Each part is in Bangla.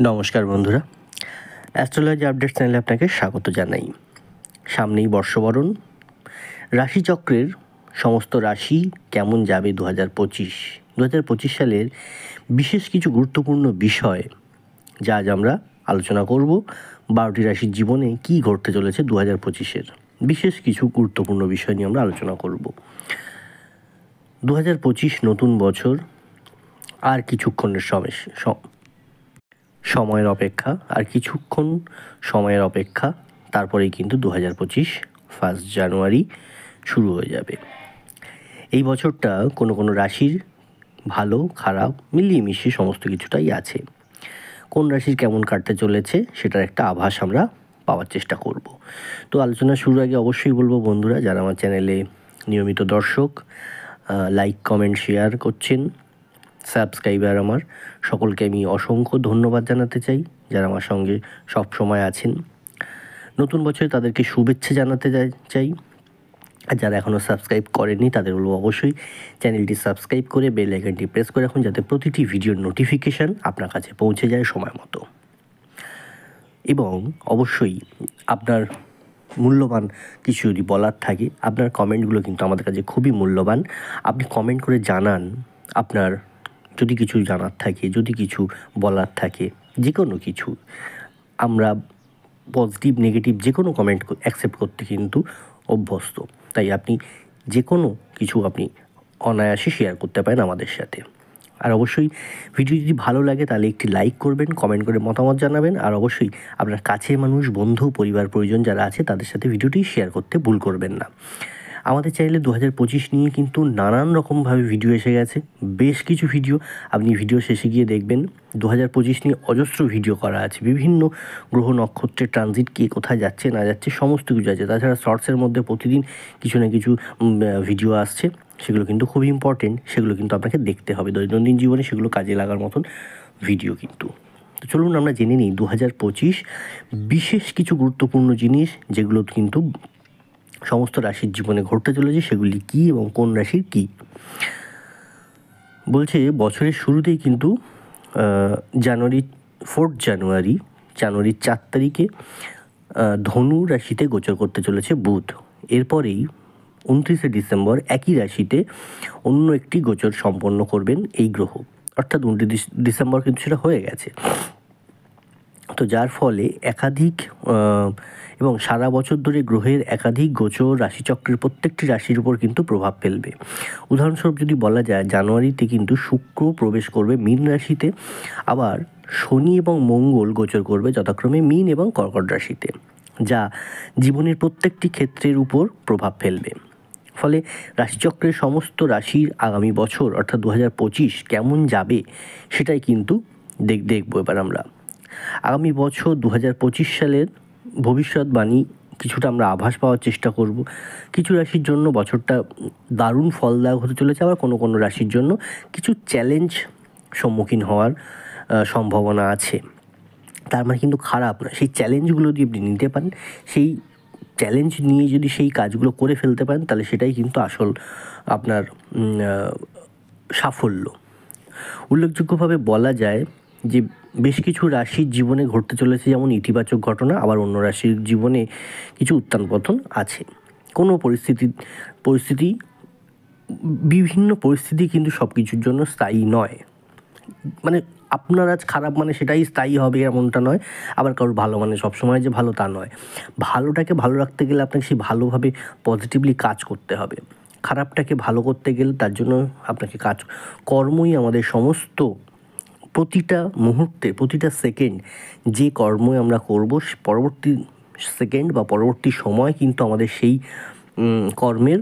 নমস্কার বন্ধুরা, অ্যাস্ট্রোলজি আপডেট চ্যানেলে আপনাকে স্বাগত জানাই। সামনেই বর্ষবরণ, রাশিচক্রের সমস্ত রাশি কেমন যাবে 2025 সালের বিশেষ কিছু গুরুত্বপূর্ণ বিষয় যা আজ আমরা আলোচনা করব। 12টি রাশির জীবনে কী ঘটতে চলেছে 2025-এর বিশেষ কিছু গুরুত্বপূর্ণ বিষয় নিয়ে আমরা আলোচনা করব। 2025 নতুন বছর, আর কিছুক্ষণের সময়ের অপেক্ষা, তারপরেই কিন্তু 2025 1 জানুয়ারি শুরু হয়ে যাবে। এই বছরটা কোনো কোনো রাশির ভালো খারাপ মিলিয়ে মিশিয়ে সমস্ত কিছুটাই আছে। কোন রাশির কেমন কাটতে চলেছে সেটার একটা আভাস আমরা পাওয়ার চেষ্টা করব। তো আলোচনা শুরুর আগে অবশ্যই বলবো বন্ধুরা, যারা আমার চ্যানেলে নিয়মিত দর্শক, লাইক কমেন্ট শেয়ার করছেন, সাবস্ক্রাইবার আমার সকলকে আমি অসংখ্য ধন্যবাদ জানাতে চাই, যারা আমার সঙ্গে সব সময় আছেন। নতুন বছরে তাদেরকে শুভেচ্ছা জানাতে চাই। আর যারা এখনও সাবস্ক্রাইব করেননি তাদের বলবো অবশ্যই চ্যানেলটি সাবস্ক্রাইব করে বেল আইকনটি প্রেস করে রাখুন, যাতে প্রতিটি ভিডিওর নোটিফিকেশান আপনার কাছে পৌঁছে যায় সময় মতো। এবং অবশ্যই আপনার মূল্যবান কিছু যদি বলার থাকে, আপনার কমেন্টগুলো কিন্তু আমাদের কাছে খুবই মূল্যবান। আপনি কমেন্ট করে জানান আপনার যদি কিছু জানার থাকে, যদি কিছু বলার থাকে, যে কোনো কিছু। আমরা পজিটিভ নেগেটিভ যে কোনো কমেন্ট অ্যাকসেপ্ট করতে কিন্তু অভ্যস্ত, তাই আপনি যে কোনো কিছু আপনি অনায়াসে শেয়ার করতে পারেন আমাদের সাথে। আর অবশ্যই ভিডিও যদি ভালো লাগে তাহলে একটি লাইক করবেন, কমেন্ট করে মতামত জানাবেন, আর অবশ্যই আপনার কাছের মানুষ, বন্ধু, পরিবার, পরিজন যারা আছে তাদের সাথে ভিডিওটি শেয়ার করতে ভুল করবেন না। আমাদের চ্যানেলে 2025 নিয়ে কিন্তু নানান রকমভাবে ভিডিও এসে গেছে, বেশ কিছু ভিডিও। আপনি ভিডিও শেষে গিয়ে দেখবেন 2025 নিয়ে অজস্র ভিডিও করা আছে। বিভিন্ন গ্রহ নক্ষত্রের ট্রানজিট কে কোথায় যাচ্ছে না যাচ্ছে সমস্ত কিছু আছে। তাছাড়া শর্টসের মধ্যে প্রতিদিন কিছু না কিছু ভিডিও আসছে, সেগুলো কিন্তু খুবই ইম্পর্টেন্ট, সেগুলো কিন্তু আপনাকে দেখতে হবে দৈনন্দিন জীবনে, সেগুলো কাজে লাগার মতন ভিডিও কিন্তু। তো চলুন আমরা জেনে নিই 2025 বিশেষ কিছু গুরুত্বপূর্ণ জিনিস যেগুলো কিন্তু সমস্ত রাশির জীবনে ঘটতে চলেছে, সেগুলি কী এবং কোন রাশির কী। বলছে বছরের শুরুতেই কিন্তু জানুয়ারির 4 তারিখে ধনু রাশিতে গোচর করতে চলেছে বুধ। এরপরেই 29 ডিসেম্বর একই রাশিতে অন্য একটি গোচর সম্পন্ন করবেন এই গ্রহ, অর্থাৎ 29 ডিসেম্বর কিন্তু সেটা হয়ে গেছে। তো যার ফলে একাধিক এবং সারা বছর ধরে গ্রহের একাধিক গোচর রাশিচক্রের প্রত্যেকটি রাশির উপর কিন্তু প্রভাব ফেলবে। উদাহরণস্বরূপ যদি বলা যায়, জানুয়ারিতে কিন্তু শুক্র প্রবেশ করবে মীন রাশিতে, আবার শনি এবং মঙ্গল গোচর করবে যথাক্রমে মীন এবং কর্কট রাশিতে, যা জীবনের প্রত্যেকটি ক্ষেত্রের উপর প্রভাব ফেলবে। ফলে রাশিচক্রের সমস্ত রাশির আগামী বছর অর্থাৎ 2025 কেমন যাবে সেটাই কিন্তু দেখবো এবার আমরা। আগামী বছর 2025 সালের ভবিষ্যৎবাণী কিছুটা আমরা আভাস পাওয়ার চেষ্টা করব। কিছু রাশির জন্য বছরটা দারুণ ফলদায়ক হতে চলেছে, আবার কোনো কোনো রাশির জন্য কিছু চ্যালেঞ্জ সম্মুখীন হওয়ার সম্ভাবনা আছে। তার মানে কিন্তু খারাপ না, সেই চ্যালেঞ্জগুলো যদি আপনি নিতে পারেন, সেই চ্যালেঞ্জ নিয়ে যদি সেই কাজগুলো করে ফেলতে পারেন, তাহলে সেটাই কিন্তু আসল আপনার সাফল্য। উল্লেখযোগ্যভাবে বলা যায় যে বেশ কিছু রাশির জীবনে ঘটতে চলেছে যেমন ইতিবাচক ঘটনা, আবার অন্য রাশির জীবনে কিছু উত্থান পতন আছে। কোনো বিভিন্ন পরিস্থিতি কিন্তু সব কিছুর জন্য স্থায়ী নয়। মানে আপনার আজ খারাপ মানে সেটাই স্থায়ী হবে এমনটা নয়, আবার কারোর ভালো মানে সবসময় যে ভালো তা নয়। ভালোটাকে ভালো রাখতে গেলে আপনাকে সেই ভালোভাবে পজিটিভলি কাজ করতে হবে, খারাপটাকে ভালো করতে গেলে তার জন্য আপনাকে কর্মই আমাদের সমস্ত। প্রতিটা মুহূর্তে, প্রতিটা সেকেন্ড যে কর্মই আমরা করব, পরবর্তী সেকেন্ড বা পরবর্তী সময় কিন্তু আমাদের সেই কর্মের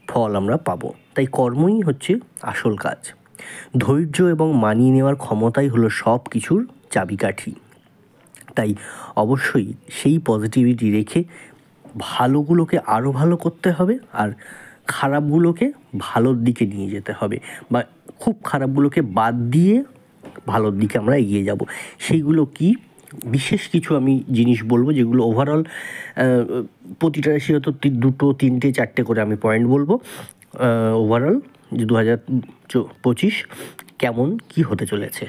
ফল আমরা পাবো। তাই কর্মই হচ্ছে আসল কাজ। ধৈর্য এবং মানিয়ে নেওয়ার ক্ষমতাই হলো সব কিছুর চাবিকাঠি। তাই অবশ্যই সেই পজিটিভিটি রেখে ভালোগুলোকে আরও ভালো করতে হবে, আর খারাপগুলোকে ভালোর দিকে নিয়ে যেতে হবে, বা খুব খারাপগুলোকে বাদ দিয়ে ভালোর দিকে আমরা এগিয়ে যাব। সেইগুলো কি বিশেষ কিছু আমি জিনিস বলবো, যেগুলো ওভারঅল প্রতিটা রাশি হয়তো 2, 3, 4টে করে আমি পয়েন্ট বলবো। ওভারঅল যে 2025 কেমন কি হতে চলেছে।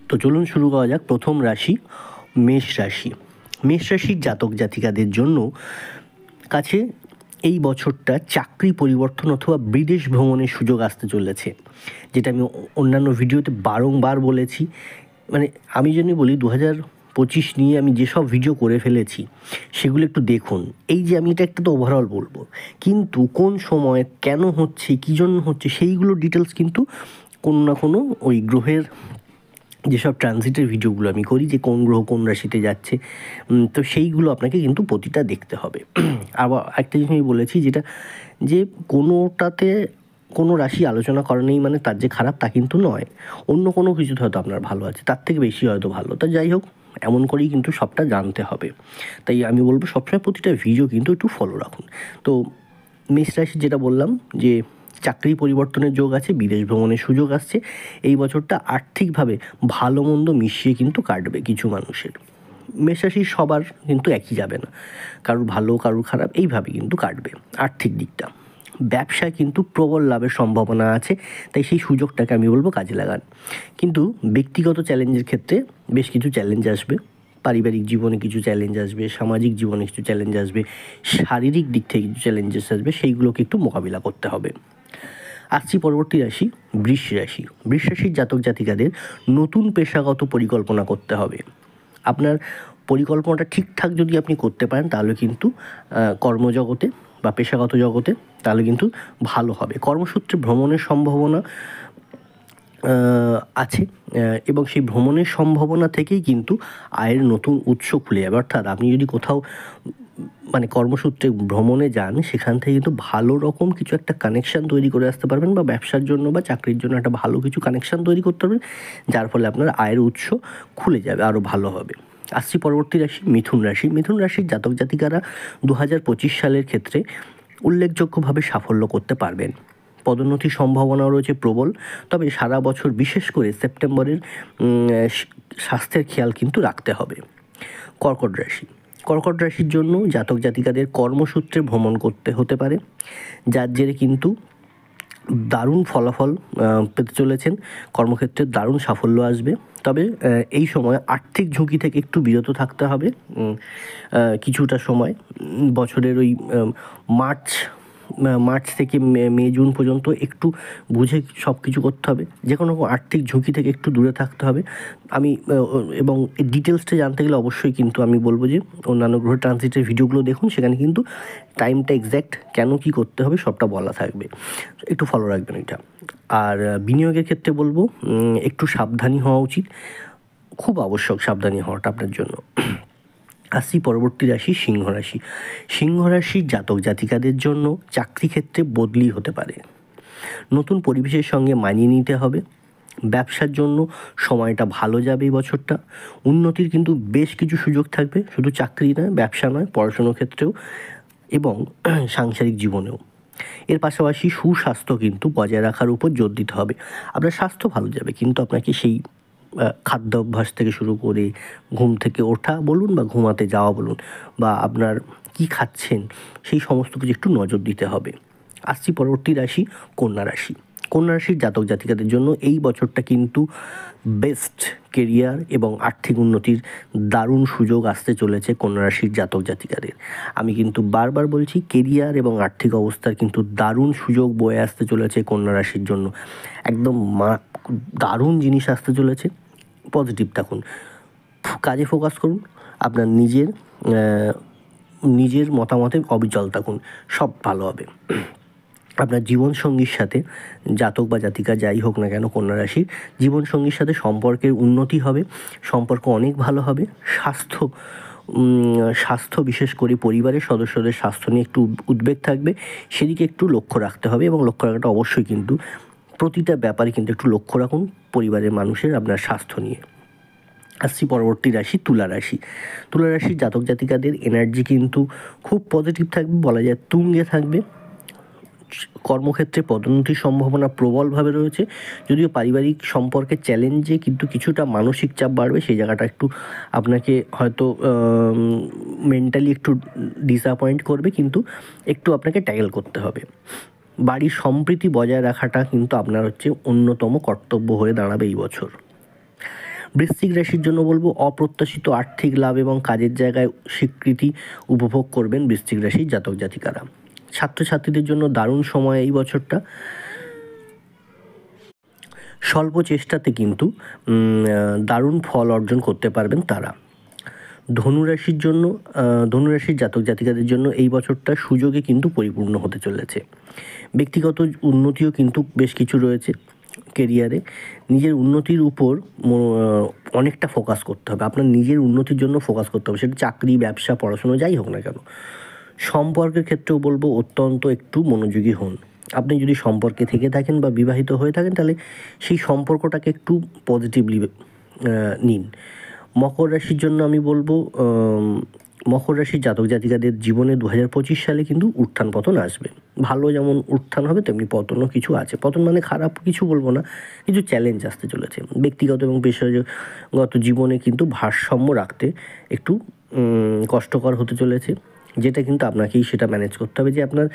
তো চলুন শুরু করা যাক। প্রথম রাশি মেষ রাশি। মেষ রাশির জাতক জাতিকাদের জন্য কাছে এই বছরটা চাকরি পরিবর্তন অথবা বিদেশ ভ্রমণের সুযোগ আসতে চলেছে, যেটা আমি অন্যান্য ভিডিওতে বারংবার বলেছি। মানে আমি যদি বলি 2025 নিয়ে আমি যেসব ভিডিও করে ফেলেছি সেগুলো একটু দেখুন। এই যে আমি এটা একটা তো ওভারঅল বলবো, কিন্তু কোন সময় কেন হচ্ছে, কী জন্য হচ্ছে, সেইগুলো ডিটেলস কিন্তু কোনো না কোনো ওই গ্রহের যেসব ট্রানজিটের ভিডিওগুলো আমি করি, যে কোন গ্রহ কোন রাশিতে যাচ্ছে, তো সেইগুলো আপনাকে কিন্তু প্রতিটা দেখতে হবে। আবার একটা জিনিস আমি বলেছি, যেটা যে কোনোটাতে কোনো রাশি আলোচনা করা নেই মানে তার যে খারাপ তা কিন্তু নয়। অন্য কোনো কিছুতে হয়তো আপনার ভালো আছে, তার থেকে বেশি হয়তো ভালো। তা যাই হোক, এমন করেই কিন্তু সবটা জানতে হবে। তাই আমি বলবো সবসময় প্রতিটা ভিডিও কিন্তু একটু ফলো রাখুন। তো মেষ রাশি যেটা বললাম, যে চাকরি পরিবর্তনের যোগ আছে, বিদেশ ভ্রমণের সুযোগ আসছে। এই বছরটা আর্থিকভাবে ভালো মন্দ মিশিয়ে কিন্তু কাটবে কিছু মানুষের। মেষ রাশির সবার কিন্তু একই যাবে না, কারুর ভালো কারুর খারাপ, এইভাবে কিন্তু কাটবে আর্থিক দিকটা। ব্যবসায় কিন্তু প্রবল লাভের সম্ভাবনা আছে, তাই সেই সুযোগটাকে আমি বলবো কাজে লাগান। কিন্তু ব্যক্তিগত চ্যালেঞ্জের ক্ষেত্রে বেশ কিছু চ্যালেঞ্জ আসবে। পারিবারিক জীবনে কিছু চ্যালেঞ্জ আসবে, সামাজিক জীবনে কিছু চ্যালেঞ্জ আসবে, শারীরিক দিক থেকে কিছু চ্যালেঞ্জেস আসবে, সেইগুলোকে একটু মোকাবিলা করতে হবে। আসছি পরবর্তী রাশি বৃষ রাশি। বৃষ রাশির জাতক জাতিকাদের নতুন পেশাগত পরিকল্পনা করতে হবে। আপনার পরিকল্পনাটা ঠিকঠাক যদি আপনি করতে পারেন, তাহলে কিন্তু কর্মজগতে বা পেশাগত জগতে তাহলে কিন্তু ভালো হবে। কর্মসূত্রে ভ্রমণের সম্ভাবনা আছে, এবং সেই ভ্রমণের সম্ভাবনা থেকেই কিন্তু আয়ের নতুন উৎস খুলে যাবে। অর্থাৎ আপনি যদি কোথাও মানে কর্মসূত্রে ভ্রমণে যান, সেখান থেকে কিন্তু ভালো রকম কিছু একটা কানেকশান তৈরি করে আসতে পারবেন, বা ব্যবসার জন্য বা চাকরির জন্য একটা ভালো কিছু কানেকশান তৈরি করতে পারবেন, যার ফলে আপনার আয়ের উৎস খুলে যাবে, আরও ভালো হবে। আসছি পরবর্তী রাশি মিথুন রাশি। মিথুন রাশির জাতক জাতিকারা 2025 সালের ক্ষেত্রে উল্লেখযোগ্যভাবে সাফল্য করতে পারবেন। পদোন্নতির সম্ভাবনাও রয়েছে প্রবল, তবে সারা বছর বিশেষ করে সেপ্টেম্বরের স্বাস্থ্যের খেয়াল কিন্তু রাখতে হবে। কর্কট রাশি। কর্কট রাশির জন্য জাতক জাতিকাদের কর্মসূত্রে ভ্রমণ করতে হতে পারে, যার জেরে কিন্তু দারুণ ফলাফল পেতে চলেছেন। কর্মক্ষেত্রে দারুণ সাফল্য আসবে। তবে এই সময় আর্থিক ঝুঁকি থেকে একটু বিরত থাকতে হবে কিছুটা সময়। বছরের ওই মার্চ থেকে মে জুন পর্যন্ত একটু বুঝে সব কিছু করতে হবে। যে কোনো আর্থিক ঝুঁকি থেকে একটু দূরে থাকতে হবে। আমি এবং ডিটেলসটা জানতে গেলে অবশ্যই কিন্তু আমি বলবো যে অন্যান্য গ্রহ ট্রানজিটের ভিডিওগুলো দেখুন, সেখানে কিন্তু টাইমটা এক্স্যাক্ট কেন কী করতে হবে সবটা বলা থাকবে, একটু ফলো রাখবেন এটা। আর বিনিয়োগের ক্ষেত্রে বলবো একটু সাবধানী হওয়া উচিত, খুব আবশ্যক সাবধানী হওয়াটা আপনার জন্য। আসছি পরবর্তী রাশি সিংহ রাশি। সিংহ রাশির জাতক জাতিকাদের জন্য চাকরি ক্ষেত্রে বদলি হতে পারে, নতুন পরিবেশের সঙ্গে মানিয়ে নিতে হবে। ব্যবসার জন্য সময়টা ভালো যাবে এই বছরটা। উন্নতির কিন্তু বেশ কিছু সুযোগ থাকবে, শুধু চাকরি নয়, ব্যবসা নয়, পড়াশুনোর ক্ষেত্রেও এবং সাংসারিক জীবনেও। এর পাশাপাশি সুস্বাস্থ্য কিন্তু বজায় রাখার উপর জোর দিতে হবে। আপনার স্বাস্থ্য ভালো যাবে, কিন্তু আপনাকে সেই খাদ্য অভ্যাস থেকে শুরু করে ঘুম থেকে ওঠা বলুন বা ঘুমাতে যাওয়া বলুন, বা আপনার কী খাচ্ছেন, সেই সমস্ত কিছু একটু নজর দিতে হবে। আসছি পরবর্তী রাশি কন্যা রাশি। কন্যা রাশির জাতক জাতিকাদের জন্য এই বছরটা কিন্তু বেস্ট কেরিয়ার এবং আর্থিক উন্নতির দারুণ সুযোগ আসতে চলেছে কন্যা রাশির জাতক জাতিকাদের। আমি কিন্তু বারবার বলছি, কেরিয়ার এবং আর্থিক অবস্থার কিন্তু দারুণ সুযোগ বয়ে আসতে চলেছে কন্যা রাশির জন্য। একদম দারুণ জিনিস আসতে চলেছে। পজিটিভ থাকুন, কাজে ফোকাস করুন, আপনার নিজের মতামতে অবিচল থাকুন, সব ভালো হবে। আপনার জীবনসঙ্গীর সাথে, জাতক বা জাতিকা যাই হোক না কেন কন্যা রাশির, জীবনসঙ্গীর সাথে সম্পর্কের উন্নতি হবে, সম্পর্ক অনেক ভালো হবে। স্বাস্থ্য বিশেষ করে পরিবারের সদস্যদের স্বাস্থ্য নিয়ে একটু উদ্বেগ থাকবে, সেদিকে একটু লক্ষ্য রাখতে হবে, এবং লক্ষ্য রাখাটা অবশ্যই কিন্তু প্রতিটা ব্যাপারে কিন্তু একটু লক্ষ্য রাখুন পরিবারের মানুষের আপনার স্বাস্থ্য নিয়ে। আসছি পরবর্তী রাশি তুলা রাশি। তুলা রাশির জাতক জাতিকাদের এনার্জি কিন্তু খুব পজিটিভ থাকবে, বলা যায় তুঙ্গে থাকবে। কর্মক্ষেত্রে পদোন্নতির সম্ভাবনা প্রবলভাবে রয়েছে, যদিও পারিবারিক সম্পর্কের চ্যালেঞ্জে কিন্তু কিছুটা মানসিক চাপ বাড়বে, সেই জায়গাটা একটু আপনাকে হয়তো মেন্টালি একটু ডিসঅ্যাপয়েন্ট করবে, কিন্তু একটু আপনাকে ট্যাকেল করতে হবে। বাড়ির সম্প্রীতি বজায় রাখাটা কিন্তু আপনার হচ্ছে অন্যতম কর্তব্য হয়ে দাঁড়াবে এই বছর। বৃশ্চিক রাশির জন্য বলবো অপ্রত্যাশিত আর্থিক লাভ এবং কাজের জায়গায় স্বীকৃতি উপভোগ করবেন বৃশ্চিক রাশির জাতক জাতিকারা। ছাত্রছাত্রীদের জন্য দারুণ সময় এই বছরটা। স্বল্প চেষ্টাতে কিন্তু দারুণ ফল অর্জন করতে পারবেন তারা। ধনুরাশির জন্য ধনুরাশির জাতক জাতিকাদের জন্য এই বছরটা সুযোগে কিন্তু পরিপূর্ণ হতে চলেছে। ব্যক্তিগত উন্নতিও কিন্তু বেশ কিছু রয়েছে কেরিয়ারে। নিজের উন্নতির উপর অনেকটা ফোকাস করতে হবে, আপনার নিজের উন্নতির জন্য ফোকাস করতে হবে, সেটা চাকরি, ব্যবসা, পড়াশুনো যাই হোক না কেন। সম্পর্কের ক্ষেত্রেও বলবো অত্যন্ত একটু মনোযোগী হন। আপনি যদি সম্পর্কে থেকে থাকেন বা বিবাহিত হয়ে থাকেন তাহলে সেই সম্পর্কটাকে একটু পজিটিভলি নিন। মকর রাশির জন্য আমি বলবো মকর রাশির জাতক জাতিকাদের জীবনে 2025 সালে কিন্তু উত্থান পতন আসবে। ভালো যেমন উত্থান হবে তেমনি পতনও কিছু আছে। পতন মানে খারাপ কিছু বলবো না, কিছু চ্যালেঞ্জ আসতে চলেছে। ব্যক্তিগত এবং পেশাগত জীবনে কিন্তু ভারসাম্য রাখতে একটু কষ্টকর হতে চলেছে, যেটা কিন্তু আপনাকেই সেটা ম্যানেজ করতে হবে যে আপনার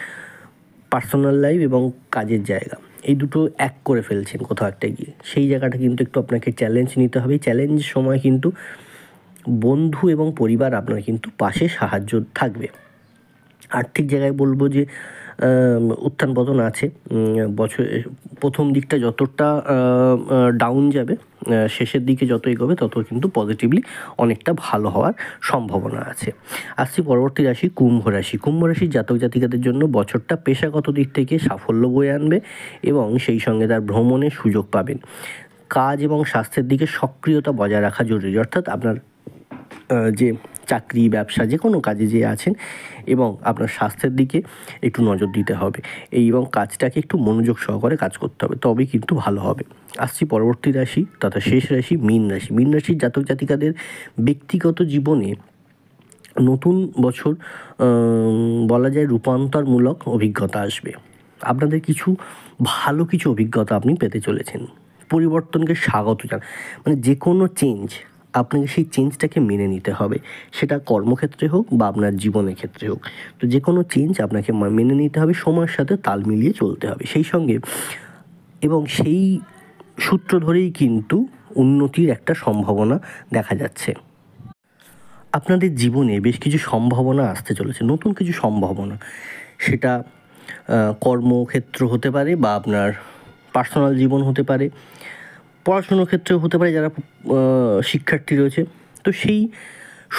পার্সোনাল লাইফ এবং কাজের জায়গা এই দুটো এক করে ফেলছেন কোথাও একটা গিয়ে, সেই জায়গাটা কিন্তু একটু আপনাকে চ্যালেঞ্জ নিতে হবে। চ্যালেঞ্জের সময় কিন্তু বন্ধু এবং পরিবার আপনার কিন্তু পাশে সাহায্য থাকবে। আর্থিক জায়গায় বলবো যে উত্থান পতন আছে। বছর প্রথম দিকটা যতটা ডাউন যাবে, শেষের দিকে যত এগোবে তত কিন্তু পজিটিভলি অনেকটা ভালো হওয়ার সম্ভাবনা আছে। আসছি পরবর্তী রাশি কুম্ভ রাশি। কুম্ভ রাশির জাতক জাতিকাদের জন্য বছরটা পেশাগত দিক থেকে সাফল্য বয়ে আনবে এবং সেই সঙ্গে তার ভ্রমণের সুযোগ পাবেন। কাজ এবং স্বাস্থ্যের দিকে সক্রিয়তা বজায় রাখা জরুরি, অর্থাৎ আপনার যে চাকরি, ব্যবসা, যে কোনো কাজে যে আছেন এবং আপনার স্বাস্থ্যের দিকে একটু নজর দিতে হবে এবং কাজটাকে একটু মনোযোগ সহকারে কাজ করতে হবে, তবেই কিন্তু ভালো হবে। আসছি পরবর্তী রাশি তথা শেষ রাশি মীন রাশি। মীন রাশির জাতক জাতিকাদের ব্যক্তিগত জীবনে নতুন বছর বলা যায় রূপান্তরমূলক অভিজ্ঞতা আসবে। আপনাদের কিছু ভালো কিছু অভিজ্ঞতা আপনি পেতে চলেছেন। পরিবর্তনকে স্বাগত জানান, মানে যে কোনো চেঞ্জ আপনাকে সেই চেঞ্জটাকে মেনে নিতে হবে, সেটা কর্মক্ষেত্রে হোক বা আপনার জীবনের ক্ষেত্রে হোক। তো যে কোনো চেঞ্জ আপনাকে মেনে নিতে হবে, সময়ের সাথে তাল মিলিয়ে চলতে হবে সেই সঙ্গে, এবং সেই সূত্র ধরেই কিন্তু উন্নতির একটা সম্ভাবনা দেখা যাচ্ছে। আপনাদের জীবনে বেশ কিছু সম্ভাবনা আসতে চলেছে, নতুন কিছু সম্ভাবনা, সেটা কর্মক্ষেত্র হতে পারে বা আপনার পার্সোনাল জীবন হতে পারে, পড়াশুনোর ক্ষেত্রেও হতে পারে যারা শিক্ষার্থী রয়েছে। তো সেই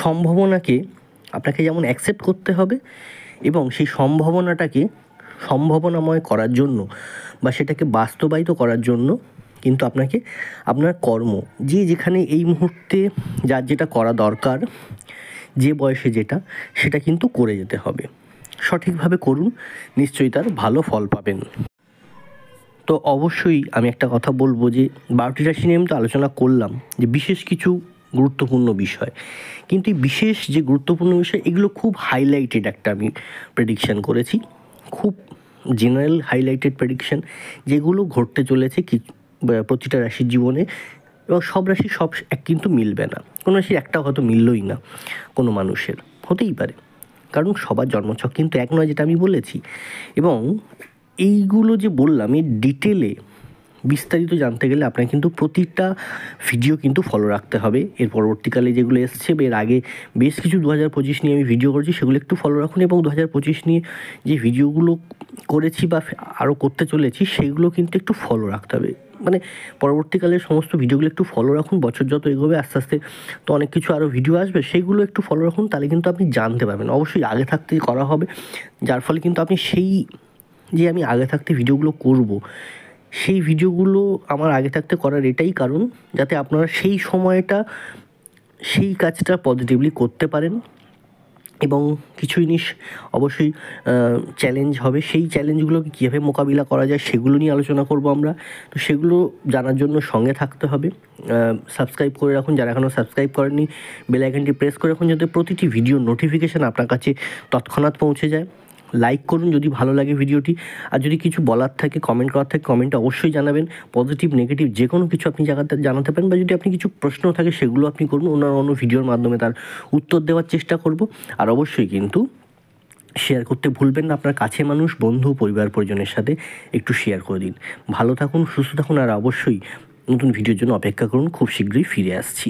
সম্ভাবনাকে আপনাকে যেমন অ্যাকসেপ্ট করতে হবে এবং সেই সম্ভাবনাটাকে সম্ভাবনাময় করার জন্য বা সেটাকে বাস্তবায়িত করার জন্য কিন্তু আপনাকে আপনার কর্ম, যে যেখানে এই মুহূর্তে যার যেটা করা দরকার, যে বয়সে যেটা, সেটা কিন্তু করে যেতে হবে। সঠিকভাবে করুন, নিশ্চয়ই তার ভালো ফল পাবেন। তো অবশ্যই আমি একটা কথা বলবো যে 12টি রাশি নিয়ে আমি তো আলোচনা করলাম যে বিশেষ কিছু গুরুত্বপূর্ণ বিষয়, কিন্তু এই বিশেষ যে গুরুত্বপূর্ণ বিষয় এগুলো খুব হাইলাইটেড একটা আমি প্রেডিকশান করেছি, খুব জেনারেল হাইলাইটেড প্রেডিকশান, যেগুলো ঘটতে চলেছে প্রতিটা রাশির জীবনে, এবং সব রাশি সব এক কিন্তু মিলবে না, কোনো রাশির একটা হয়তো মিললই না, কোনো মানুষের হতেই পারে, কারণ সবার জন্মছক কিন্তু এক নয়, যেটা আমি বলেছি। এবং এইগুলো যে বললাম এই ডিটেলে বিস্তারিত জানতে গেলে আপনার কিন্তু প্রতিটা ভিডিও কিন্তু ফলো রাখতে হবে। এর পরবর্তীকালে যেগুলো এসছে বা এর আগে বেশ কিছু 2025 নিয়ে আমি ভিডিও করেছি, সেগুলো একটু ফলো রাখুন, এবং 2025 নিয়ে যে ভিডিওগুলো করেছি বা আরও করতে চলেছি সেগুলো কিন্তু একটু ফলো রাখতে হবে। মানে পরবর্তীকালে সমস্ত ভিডিওগুলো একটু ফলো রাখুন, বছর যত এগোবে আস্তে আস্তে তো অনেক কিছু আরও ভিডিও আসবে, সেইগুলো একটু ফলো রাখুন, তাহলে কিন্তু আপনি জানতে পারবেন। অবশ্যই আগে থাকতে করা হবে, যার ফলে কিন্তু আপনি সেই যে আমি আগে থাকতে ভিডিওগুলো করব, সেই ভিডিওগুলো আমার আগে থাকতে করার এটাই কারণ, যাতে আপনারা সেই সময়টা সেই কাজটা পজিটিভলি করতে পারেন। এবং কিছু জিনিস অবশ্যই চ্যালেঞ্জ হবে, সেই চ্যালেঞ্জগুলোকে কীভাবে মোকাবিলা করা যায় সেগুলো নিয়ে আলোচনা করব আমরা। তো সেগুলো জানার জন্য সঙ্গে থাকতে হবে। সাবস্ক্রাইব করে রাখুন, যারা এখনও সাবস্ক্রাইব করেননি বেল আইকনটি প্রেস করে রাখুন, যাতে প্রতিটি ভিডিও নোটিফিকেশান আপনার কাছে তৎক্ষণাৎ পৌঁছে যায়। লাইক করুন যদি ভালো লাগে ভিডিওটি, আর যদি কিছু বলার থাকে, কমেন্ট করার থাকে, কমেন্টে অবশ্যই জানাবেন। পজিটিভ নেগেটিভ যে কোনো কিছু আপনি জানাতে পারেন, বা যদি আপনি কিছু প্রশ্ন থাকে সেগুলো আপনি করুন, অন্য ভিডিওর মাধ্যমে তার উত্তর দেওয়ার চেষ্টা করব। আর অবশ্যই কিন্তু শেয়ার করতে ভুলবেন না, আপনার কাছের মানুষ, বন্ধু, পরিবার পরিজনের সাথে একটু শেয়ার করে দিন। ভালো থাকুন, সুস্থ থাকুন, আর অবশ্যই নতুন ভিডিওর জন্য অপেক্ষা করুন, খুব শীঘ্রই ফিরে আসছি।